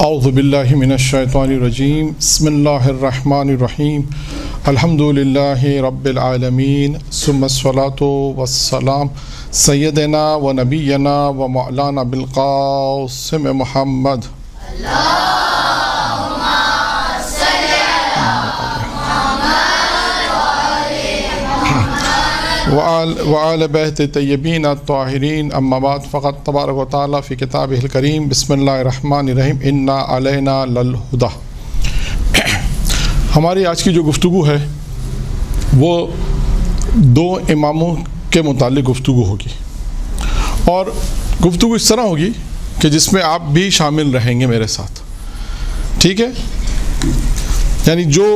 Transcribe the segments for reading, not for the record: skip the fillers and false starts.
اعوذ باللہ من الشیطان الرجیم بسم اللہ الرحمن الرحیم الحمد للہ رب العالمین ثم الصلاۃ والسلام سیدنا و نبینا و مولانا بالقاسم محمد وآل بیت طیبین الطاہرین اما بعد فقط تبارک و تعالیٰ فی کتابہ الکریم بسم اللہ الرحمن الرحیم انا علینا للہدی۔ ہماری آج کی جو گفتگو ہے وہ دو اماموں کے متعلق گفتگو ہوگی، اور گفتگو اس طرح ہوگی کہ جس میں آپ بھی شامل رہیں گے میرے ساتھ، ٹھیک ہے؟ یعنی جو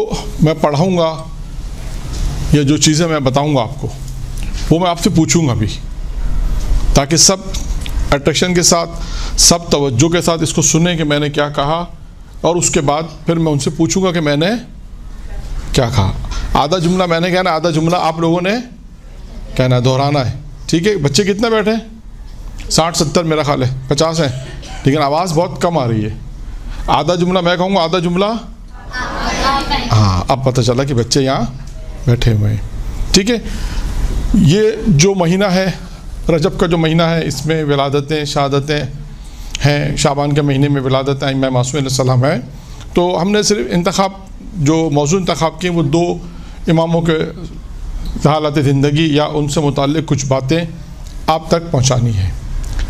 میں پڑھاؤں گا یا جو چیزیں میں بتاؤں گا آپ کو وہ میں آپ سے پوچھوں گا بھی، تاکہ سب اٹریکشن کے ساتھ، سب توجہ کے ساتھ اس کو سنیں کہ میں نے کیا کہا، اور اس کے بعد پھر میں ان سے پوچھوں گا کہ میں نے کیا کہا۔ آدھا جملہ میں نے کہنا، آدھا جملہ آپ لوگوں نے کہنا ہے، دہرانا ہے، ٹھیک ہے؟ بچے کتنے بیٹھے ہیں؟ 60-70 میرا خیال ہے، 50 ہیں، لیکن آواز بہت کم آ رہی ہے۔ آدھا جملہ میں کہوں گا، آدھا جملہ ہاں، اب پتہ چلا کہ بچے یہاں بیٹھے ہوئے ہیں، ٹھیک ہے؟ یہ جو مہینہ ہے، رجب کا جو مہینہ ہے، اس میں ولادتیں، شہادتیں ہیں۔ شعبان کے مہینے میں ولادت ائمہ معصومین علیہ السلام ہے، تو ہم نے صرف انتخاب، جو موضوع انتخاب کیے وہ دو اماموں کے حالات زندگی یا ان سے متعلق کچھ باتیں آپ تک پہنچانی ہیں،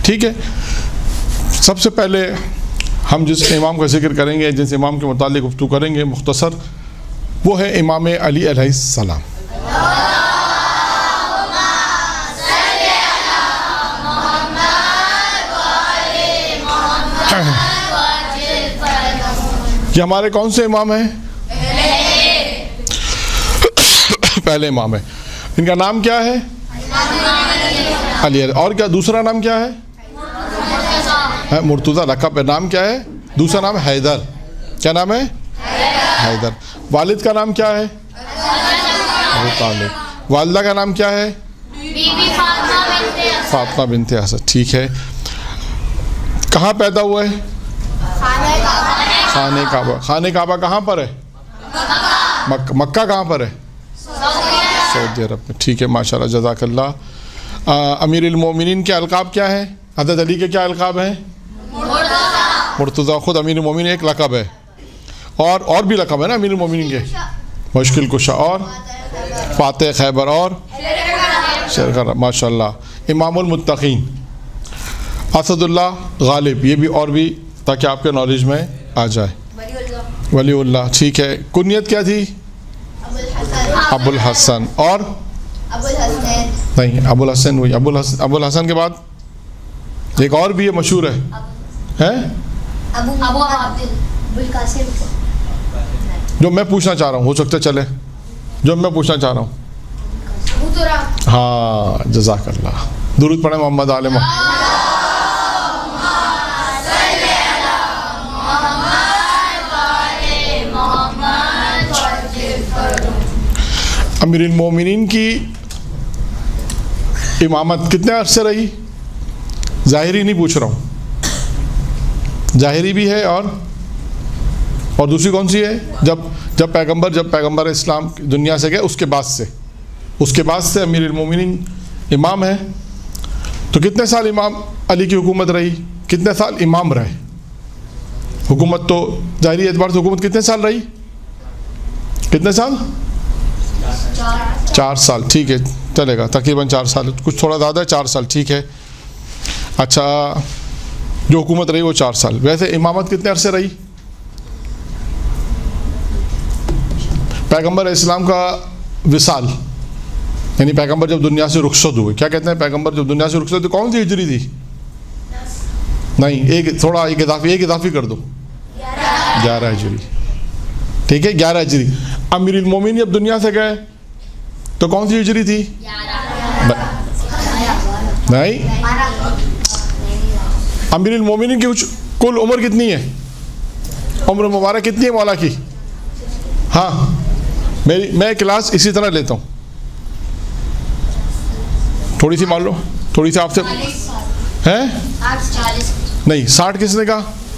ٹھیک ہے؟ سب سے پہلے ہم جس امام کا ذکر کریں گے، جس امام کے متعلق گفتگو کریں گے مختصر، وہ ہے امام علی علیہ السلام۔ یہ ہمارے کون سے امام ہیں؟ پہلے امام ہے۔ ان کا نام کیا ہے؟ علی۔ اور کیا دوسرا نام کیا ہے؟ مرتضیٰ لقب ہے۔ نام کیا ہے؟ دوسرا نام حیدر۔ کیا نام ہے؟ حیدر۔ والد کا نام کیا ہے؟ ابو طالب۔ والدہ کا نام کیا ہے؟ فاطمہ بنت اسد، ٹھیک ہے۔ کہاں پیدا ہوئے؟ خانہ کعبہ۔ خانہ کعبہ کہاں پر ہے؟ مکہ کہاں پر ہے؟ سعودی عرب میں، ٹھیک ہے، ماشاءاللہ، جزاک اللہ۔ امیر المومنین کے القاب کیا ہیں؟ حضرت علی کے کیا القاب ہیں؟ مرتضیٰ۔ خود امیر المومنین ایک لقب ہے، اور بھی لقب ہے نا امیر المومنین کے؟ مشکل کشا اور فاتح خیبر اور شیر، ماشاءاللہ۔ امام المتقین اسد اللہ غالب، یہ بھی اور بھی تاکہ آپ کے نالج میں آ جائے۔ ولی اللہ، ٹھیک ہے۔ کنیت کیا تھی؟ ابو الحسن۔ اور نہیں، ابو الحسن ہوئی۔ ابو الحسن کے بعد ایک اور بھی ہے، مشہور ہے، جو میں پوچھنا چاہ رہا ہوں، ہو سکتا چلے جو میں پوچھنا چاہ رہا ہوں۔ ہاں، جزاک اللہ۔ درود پڑھیں محمد آل محمد۔ امیر المومنین کی امامت کتنے عرصے رہی؟ ظاہری نہیں پوچھ رہا ہوں، ظاہری بھی ہے اور دوسری کون سی ہے؟ جب پیغمبر اسلام دنیا سے گئے، اس کے بعد سے امیر المومنین امام ہے۔ تو کتنے سال امام علی کی حکومت رہی؟ کتنے سال امام رہے؟ حکومت تو ظاہری اعتبار سے حکومت کتنے سال رہی؟ کتنے سال؟ 4 سال، ٹھیک ہے، چلے گا، تقریباً 4 سال، کچھ تھوڑا زیادہ ہے، 4 سال، ٹھیک ہے۔ اچھا، جو حکومت رہی وہ 4 سال۔ ویسے امامت کتنے عرصے رہی؟ پیغمبر اسلام کا وصال، یعنی پیغمبر جب دنیا سے رخصت ہوئے، کیا کہتے ہیں؟ پیغمبر جب دنیا سے رخصت ہوئے، کون سی ہجری تھی؟ نہیں، ایک اضافی کر دو، 11 ہجری، ٹھیک ہے، 11 ہجری۔ امیر المومنین جب دنیا سے گئے تو کون سی ہجری تھی؟ نہیں، امیر المومنین کی کل عمر کتنی ہے؟ عمر مبارک کتنی ہے مولا کی؟ ہاں، میں کلاس اسی طرح لیتا ہوں، تھوڑی سی مان لو، تھوڑی سی آپ سے ہیں؟ نہیں، 60 کس نے کہا؟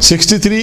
63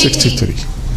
63।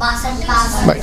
62।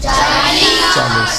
40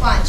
5।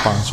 5।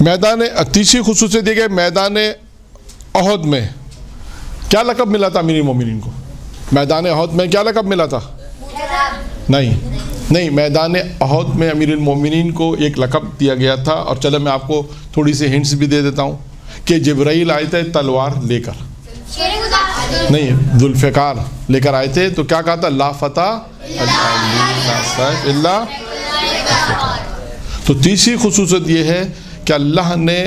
میدان تیسری خصوصیت یہ کہ میدان احد میں کیا لقب ملا تھا امیر المومنین کو؟ میدان احد میں کیا لقب ملا تھا؟ نہیں، میدان احد میں امیر المومنین کو ایک لقب دیا گیا تھا. اور چلو میں آپ کو تھوڑی سی ہنٹس بھی دے دیتا ہوں کہ جبرائیل آئے تھے تلوار لے کر، نہیں ذوالفقار لے کر آئے تھے. تو کیا کہا تھا؟ لا فتح الا. تو تیسری خصوصیت یہ ہے کہ اللہ نے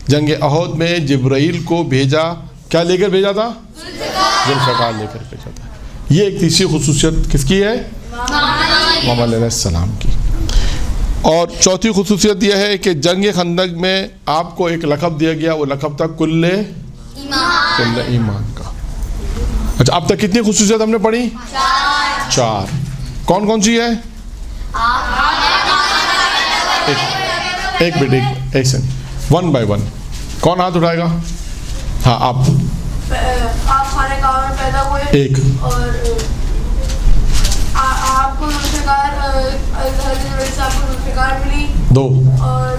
جنگ احد میں جبرائیل کو بھیجا، کیا لے کر بھیجا تھا؟ ذوالفقار لے کر بھیجا تھا. یہ ایک تیسری خصوصیت کس کی ہے؟ محمد علیہ السلام کی. اور چوتھی خصوصیت یہ ہے کہ جنگ خندق میں آپ کو ایک لقب دیا گیا، وہ لقب تھا کل ایمان کا. اچھا اب تک کتنی خصوصیت ہم نے پڑھی؟ 4. کون کون سی ہے؟ ایک منٹ، ایک سیکنڈ، 1 by 1 کون ہاتھ اٹھائے گا؟ ہاں آپ خانہ کعبہ میں پیدا ہوئے، ایک. اور آپ کو ذوالفقار ملی، 2. اور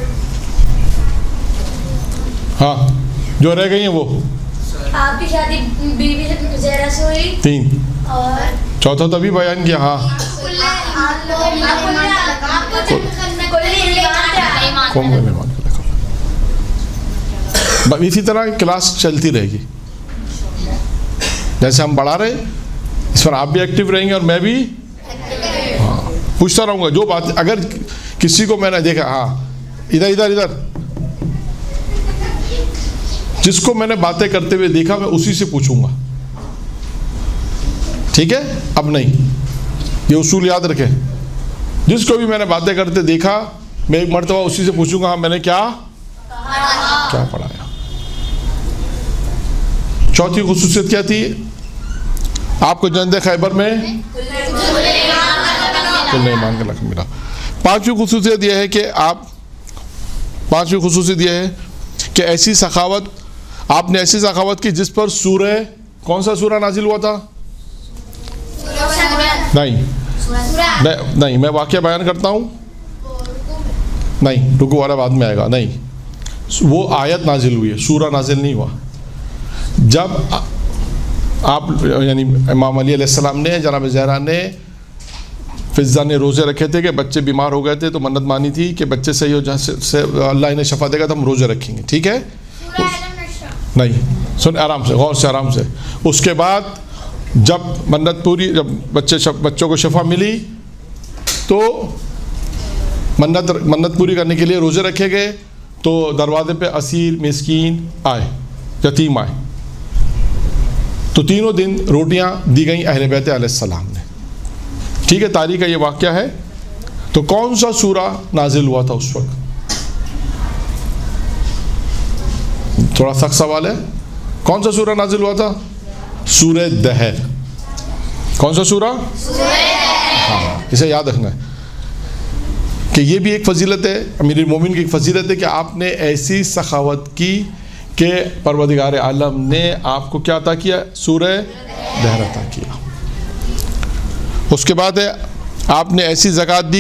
ہاں جو رہ گئی ہیں وہ آپ کی شادی بیوی زہرا سے ہوئی، 3. اور چوتھا تو ابھی بیان کیا. ہاں اسی طرح کلاس چلتی رہے گی، جیسے ہم پڑھا رہے اس پر آپ بھی ایکٹیو رہیں گے اور میں بھی پوچھتا رہوں گا جو بات. اگر کسی کو میں نے دیکھا، ہاں ادھر جس کو میں نے باتیں کرتے ہوئے دیکھا میں اسی سے پوچھوں گا، ٹھیک ہے؟ اب نہیں، یہ اصول یاد رکھیں. جس کو بھی میں نے باتیں کرتے دیکھا میں ایک مرتبہ اسی سے پوچھوں گا ہاں میں نے کیا پڑھایا. چوتھی خصوصیت کیا تھی؟ آپ کو جنگ خیبر میں کل ایمان کا لقب ملا. پانچویں خصوصیت یہ ہے کہ ایسی سخاوت، آپ نے ایسی سخاوت کی جس پر سورہ، کون سا سورہ نازل ہوا تھا؟ نہیں میں واقعہ بیان کرتا ہوں. نہیں رکوع والا بعد میں آئے گا. نہیں، وہ آیت نازل ہوئی ہے، سورہ نازل نہیں ہوا. جب آپ یعنی امام علی علیہ السلام نے، جناب زہرا نے، فضہ نے روزے رکھے تھے کہ بچے بیمار ہو گئے تھے تو منت مانی تھی کہ بچے صحیح ہو جہاں سے اللہ انہیں شفا دے گا تو ہم روزے رکھیں گے، ٹھیک ہے؟ نہیں سن آرام سے، غور سے، آرام سے. اس کے بعد جب منت پوری، جب بچوں کو شفا ملی تو منت پوری کرنے کے لیے روزے رکھے گئے. تو دروازے پہ اسیر، مسکین آئے، یتیم آئے، تو تینوں دن روٹیاں دی گئیں اہل بیت علیہ السلام نے، ٹھیک ہے؟ تاریخ کا یہ واقعہ ہے. تو کون سا سورہ نازل ہوا تھا اس وقت؟ تھوڑا سخت سوال ہے. کون سا سورہ نازل ہوا تھا؟ سورہ دہر. کون سا سورہ؟ ہاں اسے یاد رکھنا ہے کہ یہ بھی ایک فضیلت ہے، امیر المومنین کی ایک فضیلت ہے کہ آپ نے ایسی سخاوت کی کہ پروردگار عالم نے آپ کو کیا عطا کیا؟ سورہ دہر عطا کیا. اس کے بعد ہے آپ نے ایسی زکوٰۃ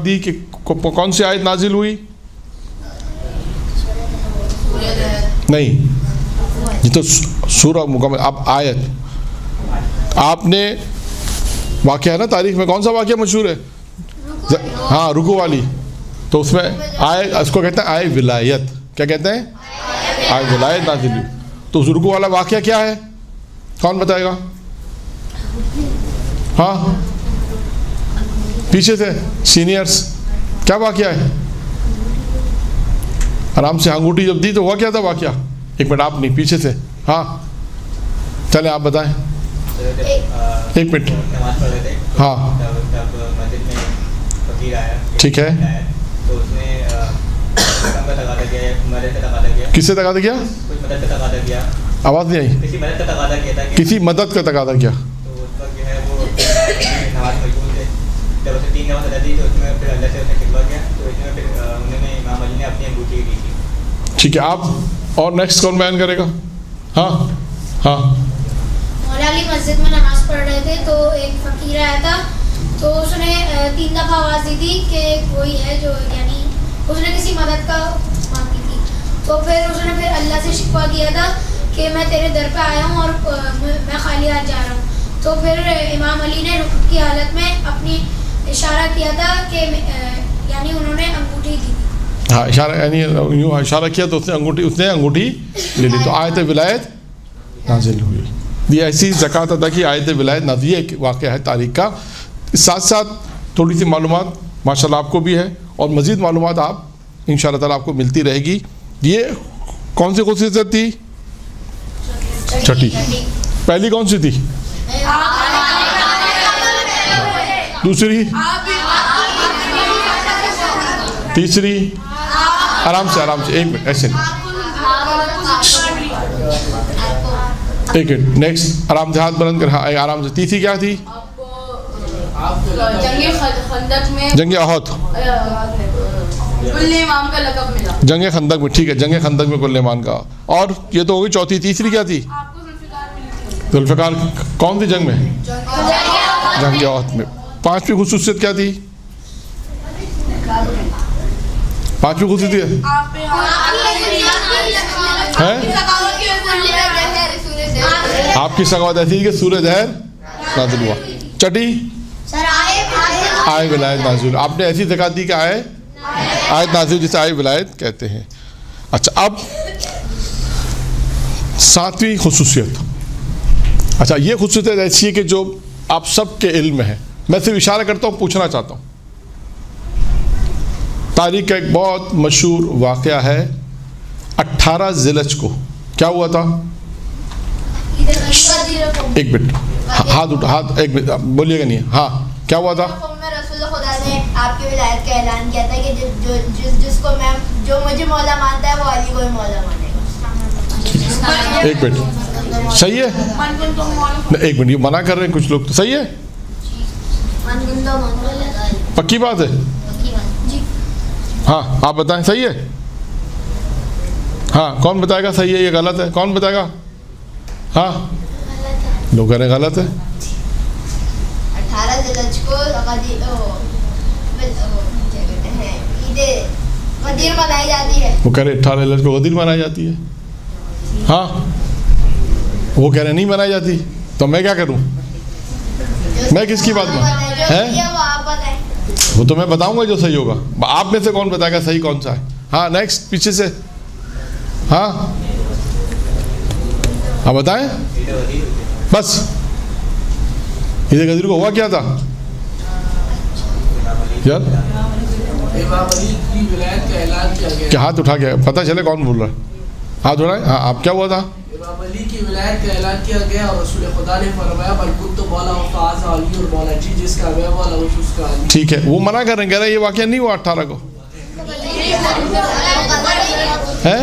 دی کہ کون سی آیت نازل ہوئی؟ نہیں یہ تو سورہ مکمل. اب آیت آپ نے واقعہ ہے نا تاریخ میں، کون سا واقعہ مشہور ہے؟ ہاں رکوع والی. تو اس میں اس کو کہتے ہیں آئے ولایت. کیا کہتے ہیں؟ آئے ولایت نازل ہوئی. تو اس رکوع والا واقعہ کیا ہے؟ کون بتائے گا؟ ہاں پیچھے سے سینئرز، کیا واقعہ ہے؟ آرام سے انگوٹھی جب دی تو ہوا کیا تھا واقعہ؟ ایک منٹ، آپ نہیں، پیچھے سے. ہاں چلیں آپ بتائیں. ایک منٹ. ہاں ٹھیک ہے. کس سے تقاضا کیا؟ آواز نہیں آئی. کسی مدد کا تقاضا کیا. ٹھیک ہے. آپ اور نیکسٹ کون بیان کرے گا؟ ہاں ہاں مولا علی مسجد میں نماز پڑھ رہے تھے تو ایک فقیر آیا تھا، تو اس نے 3 دفعہ آواز دی تھی کہ کوئی ہے جو، یعنی اس نے کسی مدد کا تو پھر اس نے پھر اللہ سے شکوہ کیا تھا کہ میں تیرے در پہ آیا ہوں اور میں خالی ہاتھ جا رہا ہوں. تو پھر امام علی نے رکوع کی حالت میں اپنی اشارہ کیا تھا کہ یعنی انہوں نے انگوٹھی دی. ہاں اشارہ یعنی یوں اشارہ کیا تو اس نے انگوٹھی لے لی. تو آیت ولایت نازل ہوئی. یہ ایسی زکوٰۃ ادا کی آیت ولایت نازل. یہ ایک واقعہ ہے تاریخ کا. اس ساتھ ساتھ تھوڑی سی معلومات ماشاء اللہ آپ کو بھی ہے اور مزید معلومات آپ ان شاء اللہ تعالیٰ آپ کو ملتی رہے گی. یہ کون سی خصوصیت تھی؟ چھٹی. پہلی کون سی تھی؟ دوسری؟ تیسری؟ آرام سے ایک منٹ ایسے ایک منٹ. نیکسٹ آرام سے ہاتھ بلند کر. ہاں آرام سے. تیسری کیا تھی؟ جنگ احد. جنگ خندق میں. ٹھیک ہے جنگ خندق میں کل ایمان کا. اور یہ تو ہوگی چوتھی. تیسری کیا تھی؟ ذوالفقار. کون سی جنگ میں؟ جنگ احد میں. پانچویں خصوصیت کیا تھی؟ پانچویں خصوصیت ہے آپ کی سخاوت ایسی کہ سورج زہر نازل ہوا. چٹی آئے ولایت نازل. آپ نے ایسی زکوٰۃ دی کہ آیت نازل جسے آئے ولایت کہتے ہیں. اچھا اب ساتویں خصوصیت. اچھا یہ خصوصیت ایسی ہے کہ جو آپ سب کے علم میں ہے. میں صرف اشارہ کرتا ہوں, پوچھنا چاہتا ہوں. تاریخ کا ایک بہت مشہور واقعہ ہے. 18 ذی الحجہ کو کیا ہوا تھا؟ ایک منٹ ہاتھ اٹھا. ہاتھ ایک منٹ بولیے گا نہیں. ہاں کیا ہوا تھا؟ رسول خدا نے آپ کی ولایت کا اعلان کیا تھا کہ جس کو میں جو مجھے مولا مانتا ہے وہ علی کو ہی مولا مانے گا. ایک منٹ صحیح ہے. ایک منٹ یہ منع کر رہے ہیں کچھ لوگ تو. صحیح ہے پکی بات ہے. ہاں آپ بتائیں صحیح ہے. ہاں کون بتائے گا صحیح ہے یہ غلط ہے؟ کون بتائے گا؟ ہاں لوگ کہہ رہے ہیں غلط ہے. 18 ذی الحجہ کو غدیر منائی جاتی ہے. وہ کہہ رہے 18 ذی الحجہ کو غدیر منائی جاتی ہے. ہاں وہ کہہ رہے نہیں منائی جاتی. تو میں کیا کروں؟ میں کس کی بات میں وہ تو میں بتاؤں گا جو صحیح ہوگا. آپ میں سے کون بتائے گا صحیح کون سا ہے؟ ہاں نیکسٹ پیچھے سے. ہاں آپ بتائیں بس. عید غدیر کو ہوا کیا تھا یار؟ کہ ہاتھ اٹھا کے پتہ چلے کون بول رہا ہے. ہاتھ اٹھائیں. ہاں آپ کیا ہوا تھا؟ امام علی کی ولایت کا اعلان کیا گیا اور رسول خدا نے فرمایا بل کنت مولا فاز علی اور مولا جی جس کا میں مولا اس کا علی. ٹھیک ہے وہ منع کر رہے ہیں. کہہ رہے ہیں یہ واقعہ نہیں ہوا 18 کو ہے.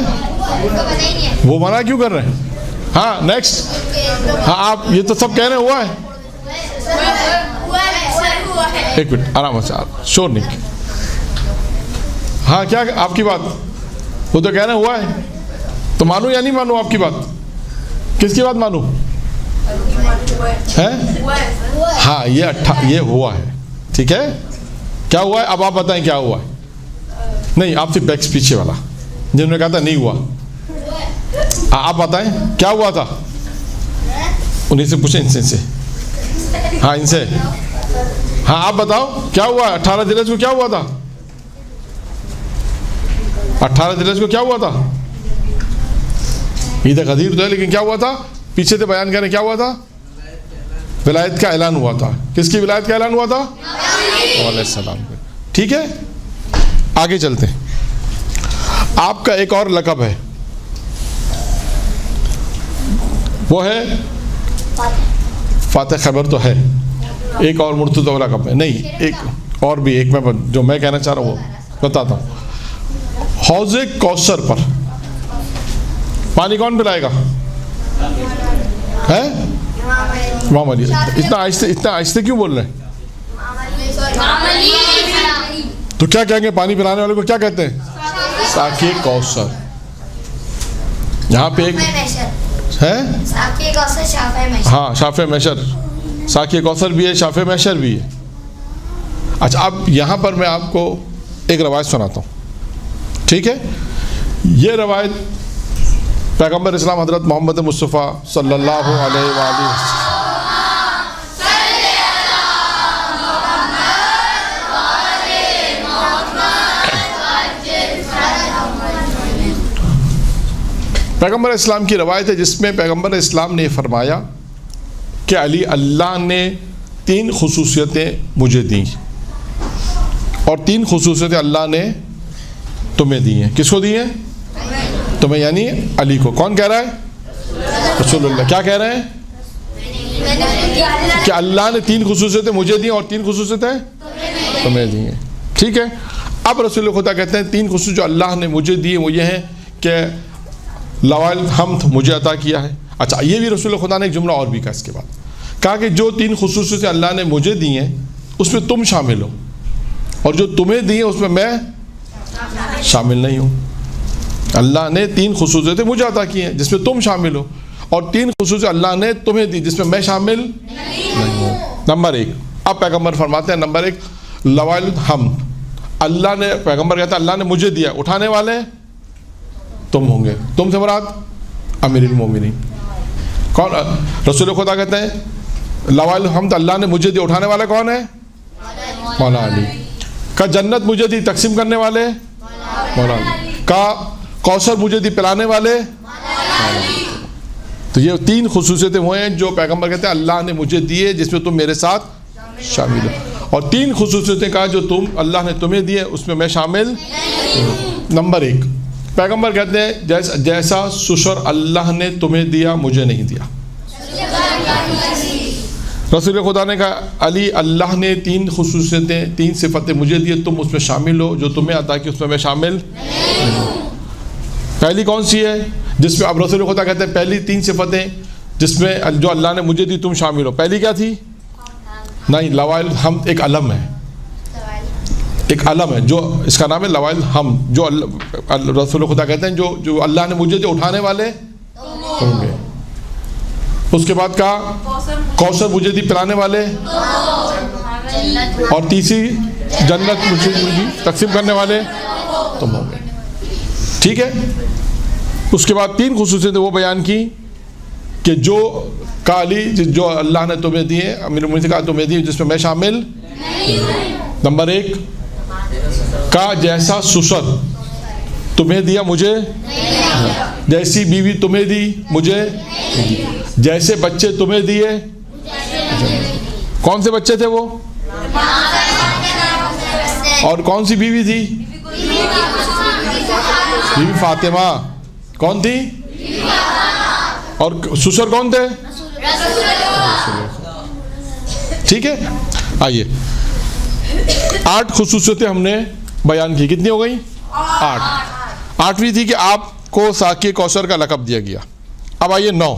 وہ منع کیوں کر رہے ہیں؟ ہاں نیکسٹ. ہاں آپ یہ تو سب کہہ رہے ہیں ہوا ہے. ایک منٹ آرام سے شور نہیں. ہاں کیا آپ کی بات وہ تو کہہ رہے ہیں ہوا ہے. تو مانو یا نہیں مانو آپ کی بات؟ کس کی بات مانو ہے؟ ہاں یہ ہوا ہے. ٹھیک ہے کیا ہوا ہے اب آپ بتائیں کیا ہوا ہے. نہیں آپ سے بیکس پیچھے والا جنہوں نے کہا تھا نہیں ہوا آپ بتائیں کیا ہوا تھا. انہیں سے پوچھیں ان سے. ہاں ان سے. ہاں آپ بتاؤ کیا ہوا 18 ذی الحجہ کو کیا ہوا تھا؟ 18 ذی الحجہ کو کیا ہوا تھا؟ عید غدیر تو ہے لیکن کیا ہوا تھا؟ پیچھے سے بیان کریں کیا ہوا تھا؟ ولایت کا اعلان ہوا تھا. کس کی ولایت کا اعلان ہوا تھا؟ علیہ السلام. ٹھیک ہے آگے چلتے ہیں. آپ کا ایک اور لقب ہے وہ ہے فاتح خیبر تو ہے. ایک اور مرتضی لقب ہے. نہیں ایک اور بھی ایک میں جو میں کہنا چاہ رہا ہوں وہ بتاتا ہوں. حوض کوثر پر پانی کون پلائے گا؟ ہے امام علی. اتنا آہستہ کیوں بول رہے ہیں؟ تو کیا کہیں گے پانی پلانے والے کو کیا کہتے ہیں؟ ساقی کوثر. یہاں پہ ایک ہے ہاں شافع محشر. ساقی کوثر بھی ہے شافع محشر بھی ہے. اچھا اب یہاں پر میں آپ کو ایک روایت سناتا ہوں. ٹھیک ہے یہ روایت پیغمبر اسلام حضرت محمد مصطفیٰ صلی اللہ علیہ وآلہ وسلم پیغمبر اسلام کی روایت ہے، جس میں پیغمبر اسلام نے فرمایا کہ علی، اللہ نے 3 خصوصیتیں مجھے دیں، اور 3 خصوصیتیں اللہ نے تمہیں دی ہیں۔ کس کو دی ہیں؟ تمہیں یعنی علی کو۔ کون کہہ رہا ہے؟ رسول اللہ۔ کیا کہہ رہے ہیں؟ کہ اللہ نے 3 خصوصیتیں مجھے دی اور 3 خصوصیتیں تمہیں دی ہیں۔ ٹھیک ہے، اب رسول خدا کہتے ہیں 3 خصوصیت جو اللہ نے مجھے دی وہ یہ ہیں کہ لوائل حمد مجھے عطا کیا ہے۔ اچھا، یہ بھی رسول خدا نے ایک جملہ اور بھی کہا اس کے بعد، کہا کہ جو 3 خصوصیتیں اللہ نے مجھے دی ہیں اس میں تم شامل ہو، اور جو تمہیں دی ہیں اس میں میں شامل نہیں ہوں۔ اللہ نے 3 خصوصیتیں مجھے عطا کی ہیں جس میں تم شامل ہو، اور 3 خصوصیتیں اللہ نے تمہیں دی جس میں میں شامل نہیں ہوں۔ نمبر 1، اب پیغمبر فرماتے ہیں نمبر 1 لوائل الحمد، اللہ نے، پیغمبر کہتا ہے اللہ نے مجھے دیا، اٹھانے والے تم ہوں گے۔ تم سے مراد امیر المومنین۔ کون؟ رسول خدا کہتے ہیں لوائل الحمد اللہ نے مجھے دیا، اٹھانے والا کون ہے؟ مولا علی۔ کا جنت مجھے دی، تقسیم کرنے والے مولا علی۔ کا کوثر مجھے دی، پلانے والے مولا علی۔ تو یہ 3 خصوصیتیں وہ ہیں جو پیغمبر کہتے ہیں اللہ نے مجھے دیے جس میں تم میرے ساتھ شامل ہو، اور 3 خصوصیتیں کہا جو اللہ نے تمہیں دیے اس میں میں شامل ہوں۔ نمبر 1، پیغمبر کہتے ہیں جیسا سشر اللہ نے تمہیں دیا مجھے نہیں دیا۔ رسول خدا نے کہا علی، اللہ نے 3 خصوصیتیں 3 صفتیں مجھے دی، تم اس میں شامل ہو، جو تمہیں عطا کی اس میں میں شامل نہیں ہوں۔ پہلی کون سی ہے جس میں اب رسول خدا کہتے ہیں پہلی 3 صفتیں جس میں جو اللہ نے مجھے دی تم شامل ہو، پہلی کیا تھی؟ نہیں، لوائل حمد ایک علم ہے، ایک علم ہے جو اس کا نام ہے لوائل حمد، جو رسول خدا کہتے ہیں جو اللہ نے مجھے جو اٹھانے والے ہوں گے۔ اس کے بعد کہا کوثر مجھے دی، پلانے والے، اور تیسری جنت مجھے دی، تقسیم کرنے والے تم ہوں گے۔ ٹھیک ہے، اس کے بعد 3 خصوصیتیں وہ بیان کی کہ جو علی جو اللہ نے تمہیں دیے، امیر المومنین سے کہا تمہیں دی جس میں میں شامل۔ نمبر 1 کا جیسا سسر تمہیں دیا مجھے، جیسی بیوی تمہیں دی مجھے، جیسے بچے تمہیں دیے۔ کون سے بچے تھے وہ؟ اور کون سی بیوی تھی؟ بیوی فاطمہ۔ کون تھی؟ اور سسر کون تھے؟ ٹھیک ہے، آئیے 8 خصوصیتیں ہم نے بیان کی، کتنی ہو گئی؟ 8۔ 8ویں تھی کہ آپ کو ساقی کوثر کا لقب دیا گیا۔ اب آئیے 9،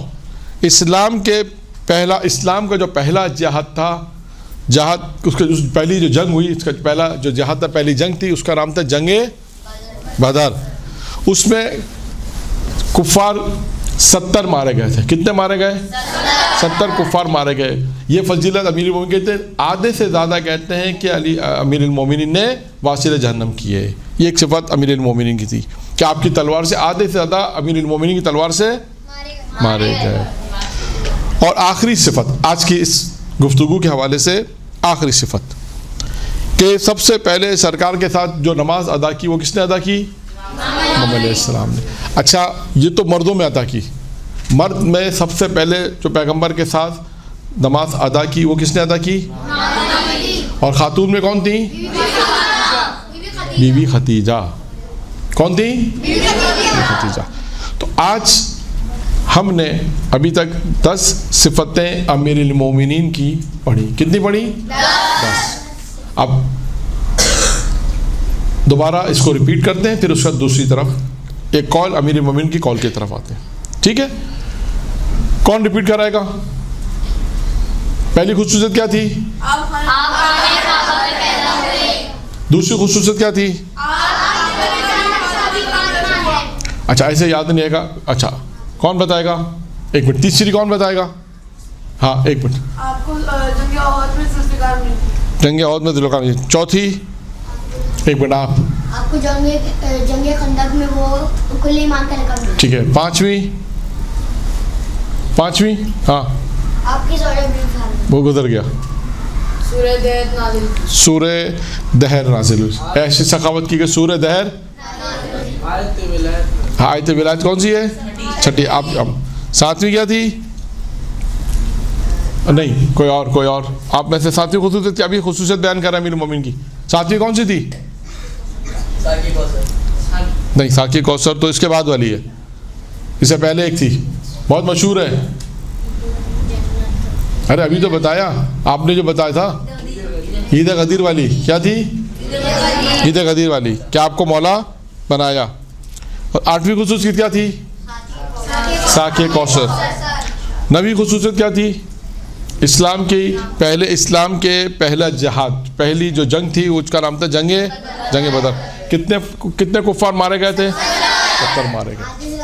اسلام کا جو پہلا جہاد تھا، اس کا پہلی جو جنگ ہوئی، اس کا پہلا جو جہاد تھا، پہلی جنگ تھی، اس کا نام تھا جنگ بدر۔ اس میں کفار 70 مارے گئے تھے۔ کتنے مارے گئے؟ 70 کفار مارے گئے۔ یہ فضیلت امیر المومنین کہتے ہیں، آدھے سے زیادہ کہتے ہیں کہ علی امیر المومنین نے واصل جہنم کیے۔ یہ ایک صفت امیر المومنین کی تھی کہ آپ کی تلوار سے آدھے سے زیادہ امیر المومنین کی تلوار سے مارے گئے۔ اور آخری صفت آج کی اس گفتگو کے حوالے سے، آخری صفت کہ سب سے پہلے سرکار کے ساتھ جو نماز ادا کی وہ کس نے ادا کی؟ محمد علیہ السلام نے۔ اچھا، یہ تو مردوں میں ادا کی، مرد میں سب سے پہلے جو پیغمبر کے ساتھ نماز ادا کی وہ کس نے ادا کی؟ اور خاتون میں کون تھی؟ بی بی خدیجہ۔ کون تھی؟ بی بی خدیجہ۔ تو آج ہم نے ابھی تک 10 صفتیں امیر المومنین کی پڑھی۔ کتنی پڑھی؟ 10۔ اب دوبارہ اس کو ریپیٹ کرتے ہیں، پھر اس کا دوسری طرف ایک کال امیر المومنین کی کال کی طرف آتے ہیں۔ ٹھیک ہے، کون ریپیٹ کرائے گا؟ پہلی خصوصیت کیا تھی؟ دوسری خصوصیت کیا تھی؟ اچھا، ایسے یاد نہیں آئے گا۔ اچھا، کون بتائے گا؟ ایک منٹ، تیسری کون بتائے گا؟ ہاں ایک منٹ۔ آپ کو جنگ احد میں ذوالفقار ملی۔ جنگ احد میں ذوالفقار ملی۔ چوتھی ایک منٹ آپ۔ آپ کو جنگ خندق میں وہ کل ایمان کا لقب ملا. ٹھیک ہے. پانچویں ہاں آپ کی وہ گزر گیا. سورہ دہر نازل ہوئی. ایسی سخاوت کی کہ سورہ دہر. آیت ولایت کون سی ہے؟ چھٹی. آپ 7ویں کیا تھی؟ نہیں کوئی اور آپ میں سے 7ویں خصوصیت. ابھی خصوصیت بیان کر رہا ہے امیر المومنین کی. 7ویں کون سی تھی؟ نہیں ساقی کوثر تو اس کے بعد والی ہے. اس سے پہلے ایک تھی بہت مشہور ہے. ارے ابھی تو بتایا آپ نے جو بتایا تھا. عید غدیر والی. کیا تھی؟ عید غدیر والی. کیا آپ کو مولا بنایا. اور 8ویں خصوصیت کیا تھی؟ ساقی کوثر. 9ویں خصوصیت کیا تھی؟ اسلام کے پہلا جہاد، پہلی جو جنگ تھی اس کا نام تھا جنگ بدر. کتنے کفار مارے گئے تھے؟ 70 مارے گئے.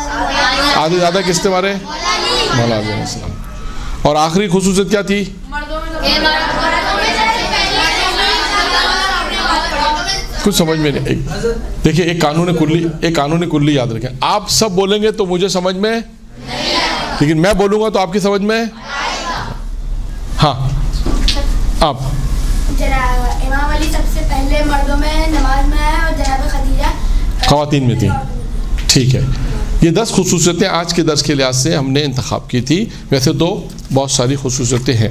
آدھے زیادہ کس نے مارے؟ مولا علیہ السلام. اور آخری خصوصیت کیا تھی؟ کچھ سمجھ میں نہیں. دیکھیے ایک قانون کلی یاد رکھیں. آپ سب بولیں گے تو مجھے سمجھ میں، لیکن میں بولوں گا تو آپ کی سمجھ میں. ہاں آپ. امام علی سب سے پہلے مردوں میں نماز میں آئے اور جناب خدیجہ خواتین میں تھی. ٹھیک ہے. یہ 10 خصوصیتیں آج کے درس کے لحاظ سے ہم نے انتخاب کی تھی. ویسے تو بہت ساری خصوصیتیں ہیں.